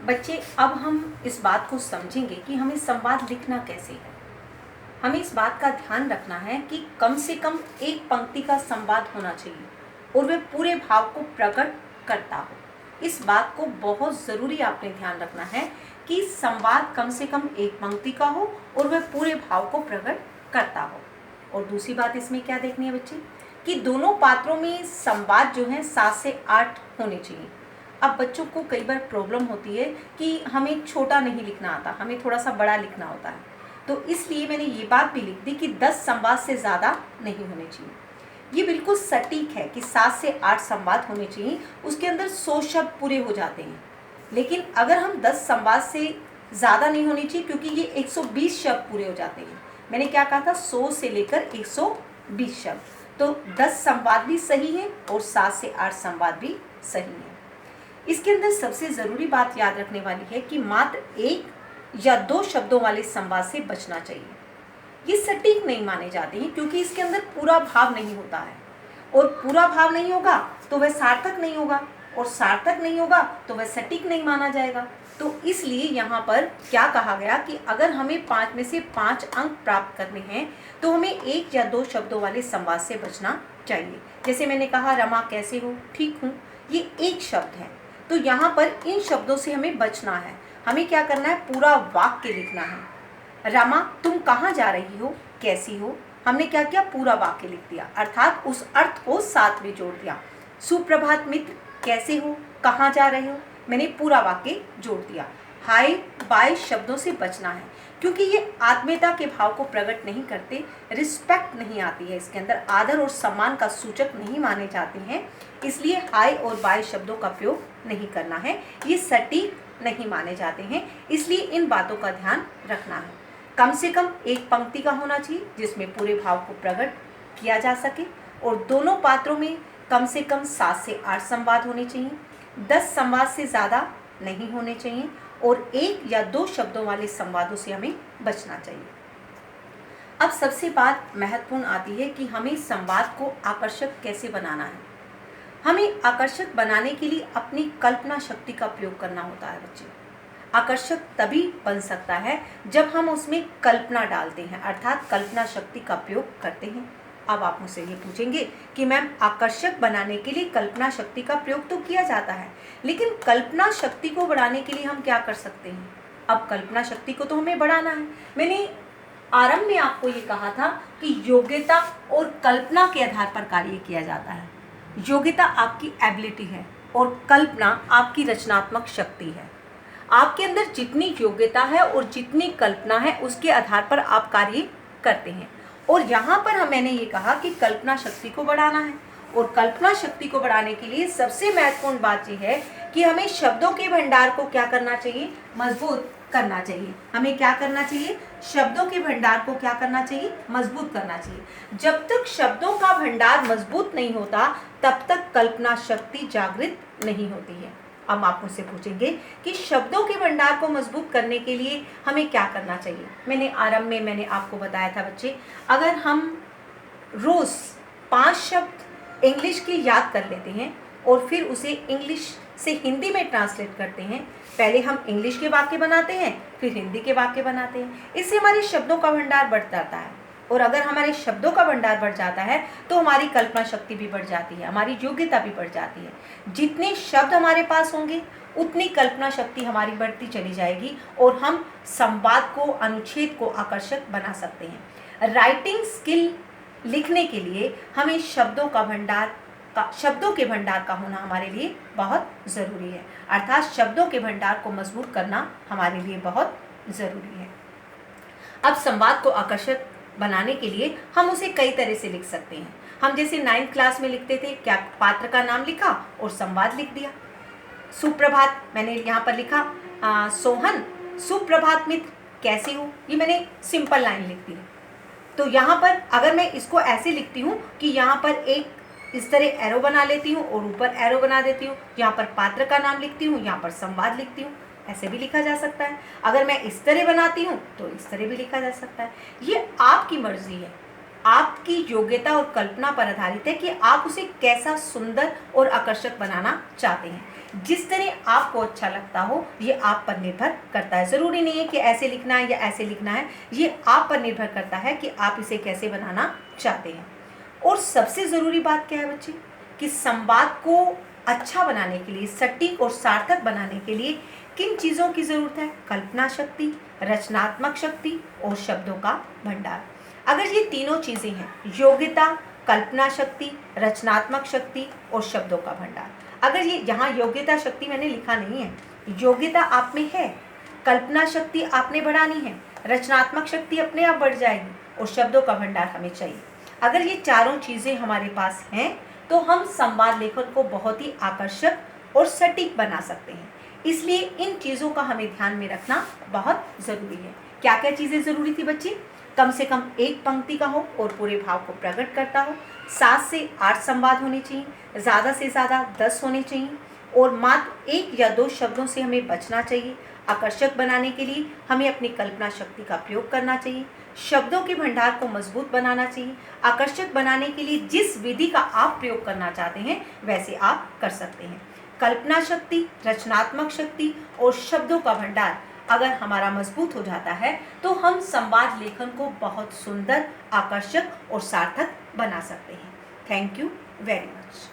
बच्चे, अब हम इस बात को समझेंगे कि हमें संवाद लिखना कैसे है। हमें इस बात का ध्यान रखना है कि कम से कम एक पंक्ति का संवाद होना चाहिए और वह पूरे भाव को प्रकट करता हो। इस बात को बहुत ज़रूरी आपने ध्यान रखना है कि संवाद कम से कम एक पंक्ति का हो और वह पूरे भाव को प्रकट करता हो। और दूसरी बात इसमें क्या देखनी है बच्चे, कि दोनों पात्रों में संवाद जो है 7 से 8 होने चाहिए। अब बच्चों को कई बार प्रॉब्लम होती है कि हमें छोटा नहीं लिखना आता, हमें थोड़ा सा बड़ा लिखना होता है, तो इसलिए मैंने ये बात भी लिख दी कि 10 संवाद से ज़्यादा नहीं होने चाहिए। ये बिल्कुल सटीक है कि 7 से 8 संवाद होने चाहिए, उसके अंदर 100 शब्द पूरे हो जाते हैं। लेकिन अगर हम 10 संवाद से ज़्यादा नहीं होनी चाहिए, क्योंकि ये 120 शब्द पूरे हो जाते हैं। मैंने क्या कहा था, 100 से लेकर 120 शब्द, तो 10 संवाद भी सही है और 7 से 8 संवाद भी सही है। इसके अंदर सबसे ज़रूरी बात याद रखने वाली है कि मात्र 1 या 2 शब्दों वाले संवाद से बचना चाहिए। ये सटीक नहीं माने जाते हैं, क्योंकि इसके अंदर पूरा भाव नहीं होता है, और पूरा भाव नहीं होगा तो वह सार्थक नहीं होगा, और सार्थक नहीं होगा तो वह सटीक नहीं माना जाएगा। तो इसलिए यहाँ पर क्या कहा गया कि अगर हमें 5 में से 5 अंक प्राप्त करने हैं तो हमें 1 या 2 शब्दों वाले संवाद से बचना चाहिए। जैसे मैंने कहा, रमा कैसे हो, ठीक हूँ, ये एक शब्द है, तो यहाँ पर इन शब्दों से हमें बचना है। हमें क्या करना है, पूरा वाक्य लिखना है। रमा तुम कहाँ जा रही हो, कैसी हो, हमने क्या किया, पूरा वाक्य लिख दिया, अर्थात उस अर्थ को साथ में जोड़ दिया। सुप्रभात मित्र कैसे हो, कहाँ जा रहे हो, मैंने पूरा वाक्य जोड़ दिया। हाय बाय शब्दों से बचना है, क्योंकि ये आत्मीयता के भाव को प्रकट नहीं करते, रिस्पेक्ट नहीं आती है, इसके अंदर आदर और सम्मान का सूचक नहीं माने जाते हैं, इसलिए हाय और बाय शब्दों का प्रयोग नहीं करना है, ये सटीक नहीं माने जाते हैं, इसलिए इन बातों का ध्यान रखना है। कम से कम एक पंक्ति का होना चाहिए जिसमें पूरे भाव को प्रकट किया जा सके, और दोनों पात्रों में कम से कम 7 से 8 संवाद होने चाहिए, 10 संवाद से ज़्यादा नहीं होने चाहिए, और 1 या 2 शब्दों वाले संवादों से हमें बचना चाहिए। अब सबसे बात महत्वपूर्ण आती है कि हमें संवाद को आकर्षक कैसे बनाना है। हमें आकर्षक बनाने के लिए अपनी कल्पना शक्ति का प्रयोग करना होता है बच्चे। आकर्षक तभी बन सकता है जब हम उसमें कल्पना डालते हैं, अर्थात कल्पना शक्ति का प्रयोग करते हैं। अब आप मुझसे ये पूछेंगे कि मैम, आकर्षक बनाने के लिए कल्पना शक्ति का प्रयोग तो किया जाता है, लेकिन कल्पना शक्ति को बढ़ाने के लिए हम क्या कर सकते हैं। अब कल्पना शक्ति को तो हमें बढ़ाना है। मैंने आरंभ में आपको ये कहा था कि योग्यता और कल्पना के आधार पर कार्य किया जाता है। योग्यता आपकी एबिलिटी है और कल्पना आपकी रचनात्मक शक्ति है। आपके अंदर जितनी योग्यता है और जितनी कल्पना है, उसके आधार पर आप कार्य करते हैं। और यहाँ पर मैंने ये कहा कि कल्पना शक्ति को बढ़ाना है, और कल्पना शक्ति को बढ़ाने के लिए सबसे महत्वपूर्ण बात यह है कि हमें शब्दों के भंडार को क्या करना चाहिए, मजबूत करना चाहिए। हमें क्या करना चाहिए, शब्दों के भंडार को क्या करना चाहिए, मजबूत करना चाहिए। जब तक शब्दों का भंडार मजबूत नहीं होता, तब तक कल्पना शक्ति जागृत नहीं होती है। अब आप मुझसे पूछेंगे कि शब्दों के भंडार को मजबूत करने के लिए हमें क्या करना चाहिए। मैंने आरंभ में मैंने आपको बताया था बच्चे, अगर हम रोज़ 5 शब्द इंग्लिश के याद कर लेते हैं और फिर उसे इंग्लिश से हिंदी में ट्रांसलेट करते हैं, पहले हम इंग्लिश के वाक्य बनाते हैं, फिर हिंदी के वाक्य बनाते हैं, इससे हमारे शब्दों का भंडार बढ़ जाता है। और अगर हमारे शब्दों का भंडार बढ़ जाता है तो हमारी कल्पना शक्ति भी बढ़ जाती है, हमारी योग्यता भी बढ़ जाती है। जितने शब्द हमारे पास होंगे उतनी कल्पना शक्ति हमारी बढ़ती चली जाएगी, और हम संवाद को, अनुच्छेद को आकर्षक बना सकते हैं। राइटिंग स्किल लिखने के लिए हमें शब्दों के भंडार का होना हमारे लिए बहुत ज़रूरी है, अर्थात शब्दों के भंडार को मजबूत करना हमारे लिए बहुत ज़रूरी है। अब संवाद को आकर्षक बनाने के लिए हम उसे कई तरह से लिख सकते हैं। हम जैसे 9th क्लास में लिखते थे, क्या पात्र का नाम लिखा और संवाद लिख दिया। सुप्रभात, मैंने यहाँ पर लिखा सोहन सुप्रभात मित्र कैसे हो, ये मैंने सिंपल लाइन लिख दी। तो यहाँ पर अगर मैं इसको ऐसे लिखती हूँ कि यहाँ पर एक इस तरह एरो बना लेती हूँ और ऊपर एरो बना देती हूँ, यहाँ पर पात्र का नाम लिखती हूँ, यहाँ पर संवाद लिखती हूँ, ऐसे भी लिखा जा सकता है। अगर मैं इस तरह बनाती हूँ तो इस तरह भी लिखा जा सकता है। ये आपकी मर्जी है, आपकी योग्यता और कल्पना पर आधारित है कि आप उसे कैसा सुंदर और आकर्षक बनाना चाहते हैं। जिस तरह आपको अच्छा लगता हो ये आप पर निर्भर करता है। ज़रूरी नहीं है कि ऐसे लिखना है या ऐसे लिखना है, ये आप पर निर्भर करता है कि आप इसे कैसे बनाना चाहते हैं। और सबसे ज़रूरी बात क्या है बच्चे, कि संवाद को अच्छा बनाने के लिए, सटीक और सार्थक बनाने के लिए किन चीज़ों की ज़रूरत है? कल्पना शक्ति, रचनात्मक शक्ति और शब्दों का भंडार। अगर ये तीनों चीज़ें हैं, योग्यता, कल्पना शक्ति, रचनात्मक शक्ति और शब्दों का भंडार, अगर ये यहाँ योग्यता शक्ति मैंने लिखा नहीं है, योग्यता आप में है, कल्पना शक्ति आपने बढ़ानी है, रचनात्मक शक्ति अपने आप बढ़ जाएगी और शब्दों का भंडार हमें चाहिए। अगर ये चारों चीज़ें हमारे पास हैं तो हम संवाद लेखन को बहुत ही आकर्षक और सटीक बना सकते हैं। इसलिए इन चीज़ों का हमें ध्यान में रखना बहुत ज़रूरी है। क्या क्या चीज़ें ज़रूरी थी बच्चे? कम से कम एक पंक्ति का हो और पूरे भाव को प्रकट करता हो, 7 से 8 संवाद होने चाहिए, ज़्यादा से ज़्यादा 10 होने चाहिए और मात्र 1 या 2 शब्दों से हमें बचना चाहिए। आकर्षक बनाने के लिए हमें अपनी कल्पना शक्ति का प्रयोग करना चाहिए, शब्दों के भंडार को मजबूत बनाना चाहिए। आकर्षक बनाने के लिए जिस विधि का आप प्रयोग करना चाहते हैं वैसे आप कर सकते हैं। कल्पना शक्ति, रचनात्मक शक्ति और शब्दों का भंडार अगर हमारा मजबूत हो जाता है तो हम संवाद लेखन को बहुत सुंदर, आकर्षक और सार्थक बना सकते हैं। Thank you very much.